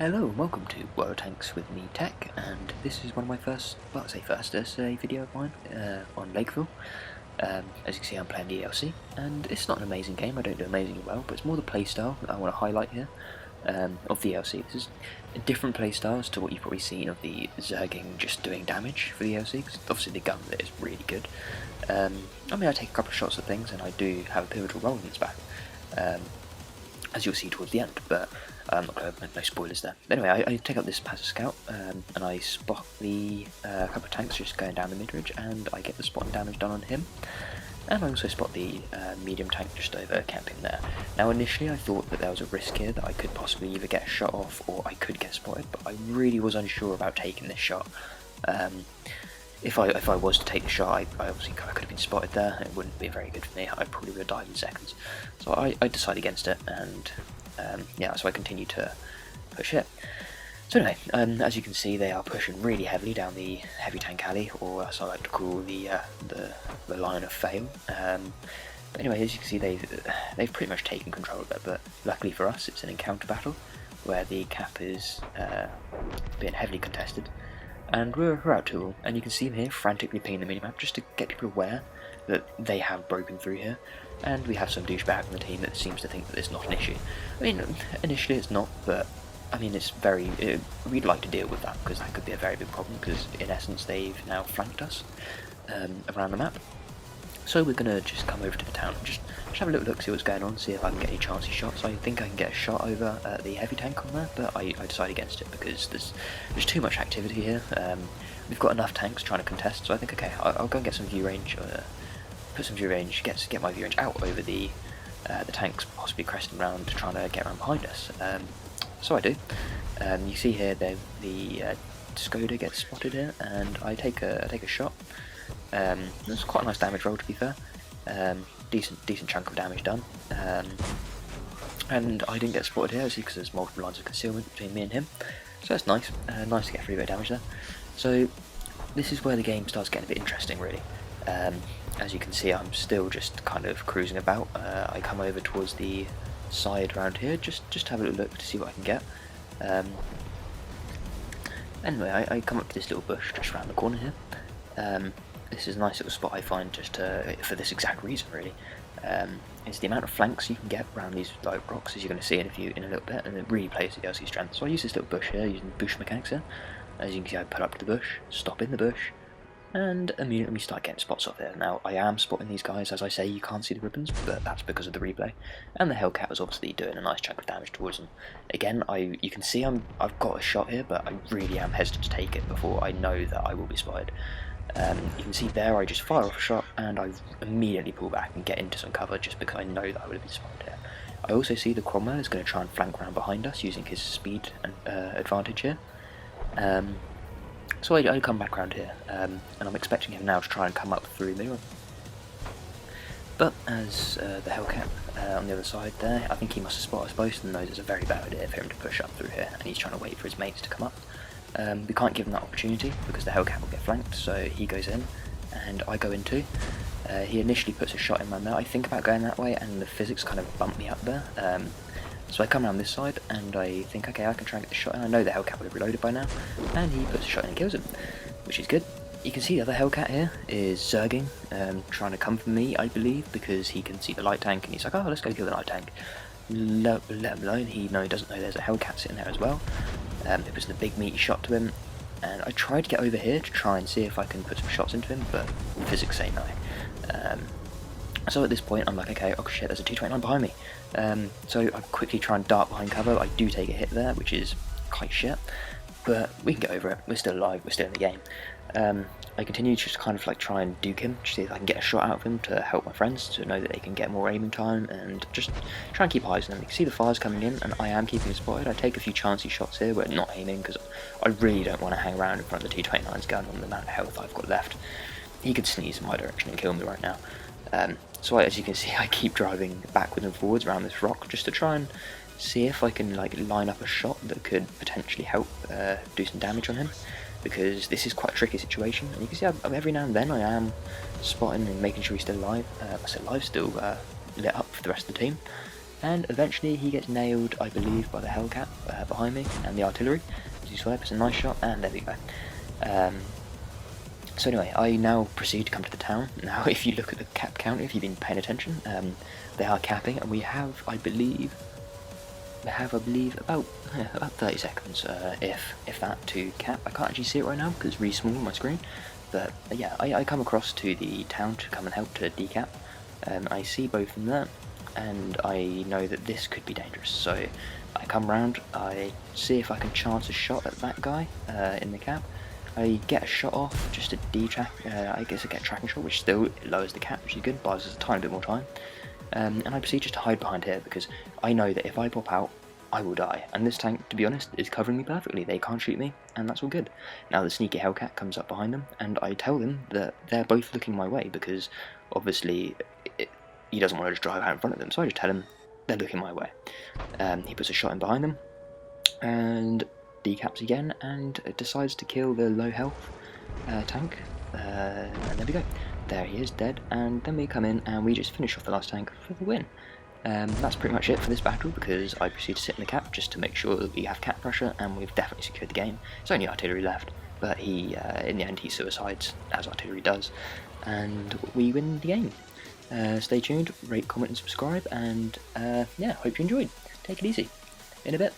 Hello and welcome to World of Tanks with me, Tech, and this is one of my first, well I say first, it's a video of mine on Lakeville. As you can see I'm playing the ELC, and it's not an amazing game, I don't do amazingly well, but it's more the playstyle that I want to highlight here of the ELC. This is a different playstyle to what you've probably seen of the Zerging just doing damage for the ELC, because obviously the gun bit is really good. I mean I take a couple of shots at things and I do have a pivotal role in its back, as you'll see towards the end, but I'm not going to make no spoilers there. But anyway, I take out this passive scout and I spot the couple of tanks just going down the mid-ridge, and I get the spot and damage done on him. And I also spot the medium tank just over camping there. Now initially I thought that there was a risk here that I could possibly either get shot off or I could get spotted, but I really was unsure about taking this shot. If I was to take the shot, I obviously could have been spotted there. It wouldn't be very good for me. I probably would have died in seconds. So I decided against it, and yeah, so I continue to push it. So anyway, as you can see, they are pushing really heavily down the heavy tank alley, or as I like to call the line of fail. But anyway, as you can see, they've pretty much taken control of it. But luckily for us, it's an encounter battle where the cap is being heavily contested. And we're out to all, and you can see them here frantically pinging the minimap just to get people aware that they have broken through here. And we have some douchebag on the team that seems to think that it's not an issue. I mean, initially it's not, but I mean we'd like to deal with that, because that could be a very big problem, because in essence they've now flanked us around the map. So we're going to just come over to the town and just have a little look, see what's going on, see if I can get any chancy shots. I think I can get a shot over the heavy tank on there, but I decided against it because there's too much activity here. We've got enough tanks trying to contest, so I think, okay, I'll go and get some view range, put some view range, get my view range out over the tanks, possibly cresting around, trying to get around behind us. So I do. You see here the Skoda gets spotted here, and I take a shot. That's quite a nice damage roll, to be fair. Decent chunk of damage done. And I didn't get spotted here, because there's multiple lines of concealment between me and him. So that's nice. Nice to get a free bit of damage there. So this is where the game starts getting a bit interesting, really. As you can see, I'm still just kind of cruising about. I come over towards the side around here, just to have a little look to see what I can get. Anyway, I come up to this little bush just around the corner here. This is a nice little spot I find just for this exact reason, really. It's the amount of flanks you can get around these like rocks, as you're going to see in a little bit, and it really plays the ELC strength. So I use this little bush here, using bush mechanics here. As you can see, I put up to the bush, stop in the bush, and immediately start getting spots off there. Now I am spotting these guys, as I say, you can't see the ribbons, but that's because of the replay. And the Hellcat was obviously doing a nice chunk of damage towards them. Again, you can see I've got a shot here, but I really am hesitant to take it before I know that I will be spotted. You can see there I just fire off a shot and I immediately pull back and get into some cover just because I know that I would have been spotted here. I also see the Cromwell is going to try and flank around behind us using his speed and advantage here. So I come back around here, and I'm expecting him now to try and come up through the mirror. But as the Hellcat on the other side there, I think he must have spotted us both and knows it's a very bad idea for him to push up through here, and he's trying to wait for his mates to come up. We can't give him that opportunity because the Hellcat will get flanked, so he goes in and I go in too. He initially puts a shot in my mouth. I think about going that way, and the physics kind of bump me up there. So I come around this side and I think, okay, I can try and get the shot in. I know the Hellcat would have reloaded by now, and he puts a shot in and kills him, which is good. You can see the other Hellcat here is Zerging, trying to come for me, I believe, because he can see the light tank and he's like, oh, let's go kill the light tank. Let him alone. He doesn't know there's a Hellcat sitting there as well. It was the big meaty shot to him, and I tried to get over here to try and see if I can put some shots into him, but physics say no. So at this point I'm like, okay, oh shit, there's a T-29 behind me. So I quickly try and dart behind cover. I do take a hit there, which is quite shit, but we can get over it. We're still alive, we're still in the game. I continue to just kind of like try and duke him, to see if I can get a shot out of him to help my friends, to know that they can get more aiming time, and just try and keep eyes on them. You can see the fires coming in, and I am keeping him spotted. I take a few chancy shots here, but not aiming, because I really don't want to hang around in front of the T-29's gun on the amount of health I've got left. He could sneeze in my direction and kill me right now. So as you can see, I keep driving backwards and forwards around this rock, just to try and see if I can like line up a shot that could potentially help do some damage on him, because this is quite a tricky situation. And you can see every now and then I am spotting and making sure he's still alive. I said alive, still lit up for the rest of the team. and eventually he gets nailed, I believe, by the Hellcat behind me and the artillery. As you swipe, it's a nice shot, and there we go. So anyway, I now proceed to come to the town. Now, if you look at the cap counter, if you've been paying attention, they are capping, and we have, I believe, about 30 seconds, if that, to cap. I can't actually see it right now because it's really small on my screen. But yeah, I come across to the town to come and help to decap. I see both of them there, and I know that this could be dangerous. So I come round, I see if I can chance a shot at that guy in the cap. I get a shot off, just a D-track, I guess I get a tracking shot, which still lowers the cap, which is good, buys us a tiny bit more time. And I proceed just to hide behind here, because I know that if I pop out, I will die. And this tank, to be honest, is covering me perfectly. They can't shoot me, and that's all good. Now the sneaky Hellcat comes up behind them, and I tell them that they're both looking my way, because obviously he doesn't want to just drive out in front of them, so I just tell him they're looking my way. He puts a shot in behind them, and decaps again, and decides to kill the low health tank, and there we go. There he is, dead, and then we come in and we just finish off the last tank for the win. That's pretty much it for this battle, because I proceed to sit in the cap just to make sure that we have cap pressure, and we've definitely secured the game. It's only artillery left, but he, in the end, he suicides, as artillery does, and we win the game. Stay tuned, rate, comment and subscribe, and yeah, hope you enjoyed. Take it easy. In a bit.